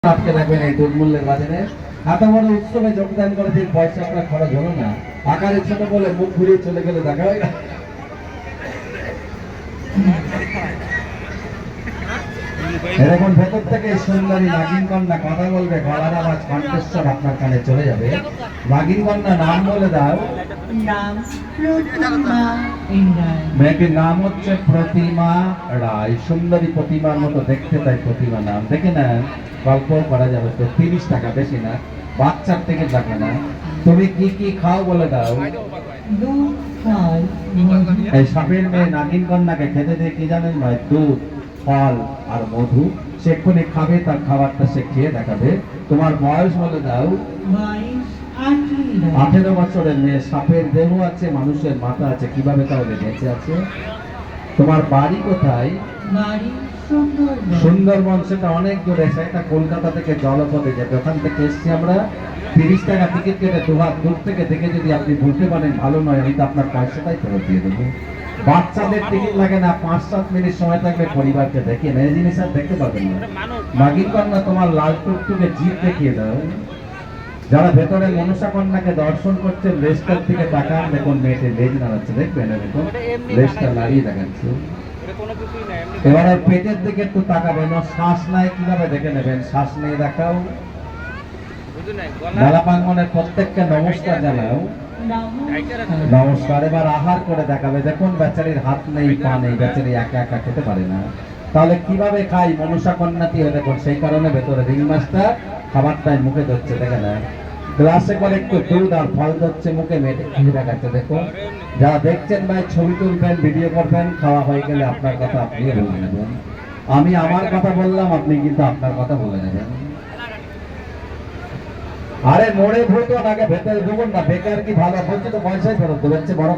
আটকে রাখবেন এই দুর্মূল্যের বাজারে। এত বড় উৎসবে যোগদান করে যে পয়সা আপনার খরচ হলো না, আকারে ছোট বলে মুখ ঘুরিয়ে চলে গেলে দেখা হয় না। এরকম ভেতর থেকে সুন্দরী নাগিন কন্যা কথা বলবে, গলার আওয়াজ কণ্ঠস্বর আপনার কানে চলে যাবে। নাগিন কন্যা নাম বলে দাও। নাম প্রতিমা রায়। মেয়েটির নাম হচ্ছে প্রতিমা রায়। সুন্দরী প্রতিমার মতো দেখতে, তাই প্রতিমা নাম। দেখে না, গল্প করা যাবে তো। 30 টাকা, বেশি না। বাচ্চার থেকে লাগে না। তুমি কি কি খাও বলে দাও। দুধ, ফল, মধু। এই সাপের মেয়ে নাগিন কন্যাকে খেতে দিয়ে কি জানেন ভাই? দুধ, ফল আর মধু। সে এক্ষুনি খাবে, তার খাবারটা সে খেয়ে দেখাবে। তোমার বয়স বলে দাও। বয়স 18। 18 বছরের মেয়ে। সাপের দেহ আছে, মানুষের মাথা আছে, কিভাবে তাহলে বেঁচে আছে? তোমার বাড়ি কোথায়? বাড়ি সুন্দরবন। সুন্দরবন। সেটা অনেক দূরে, সেটা কলকাতা থেকে জলপথে যাবে। ওখান থেকে এসছি আমরা। 30 টাকা টিকিট কেটে দুহাত দূর থেকে দেখে যদি আপনি বলতে পারেন ভালো নয়, আমি তো আপনার পয়সাটাই ফেরত দিয়ে দেবো। বাচ্চাদের টিকিট লাগে না, 5-7 মিনিট সময় থাকবে পরিবারকে দেখিয়ে না। এই জিনিস আর দেখতে পাবেন না। নাগিন কন্যা তোমার লাল টুকটুকে জিভ দেখিয়ে দাও। যারা ভেতরে মনসা কন্যাকে দর্শন করছেন, লেজটার দিকে তাকান। দেখুন মেয়েটি লেজ নাড়াচ্ছে, দেখবেন দেখুন লেজটা নাড়িয়ে দেখাচ্ছে। এবার আর পেটের দিকে একটু তাকাবেন। শ্বাস নাই কিভাবে দেখে নেবেন? শ্বাস নিয়ে দেখাও। মেলা প্রাঙ্গণের প্রত্যেককে নমস্কার জানাও। নমস্কার। এবার আহার করে দেখাবে। দেখুন বেচারির হাত নেই, পা নেই, বেচারি একা একা খেতে পারে না। তাহলে কিভাবে খাই? মনসা কন্যাটি দেখুন, সেই কারণে ভেতরে রিং মাছটা খাবারটাই মুখে ধরছে, দেখে না? গ্লাসে করে একটু দুধ আর ফল ধরছে মুখে, মেয়েটে খেয়ে দেখাচ্ছে। দেখুন যারা দেখছেন ভাই, ছবি তুলবেন, ভিডিও করবেন। খাওয়া হয়ে গেলে আপনার কথা আপনি বলে নেবেন। আমি আমার কথা বললাম, আপনি কিন্তু আপনার কথা বলে নেবেন। আরে মোড়ে ভূত আগে ভেতরে ঢুকুন না। বেকার কি ভালো বলছি তো, পয়সাই ফেরত দেবেন। বড়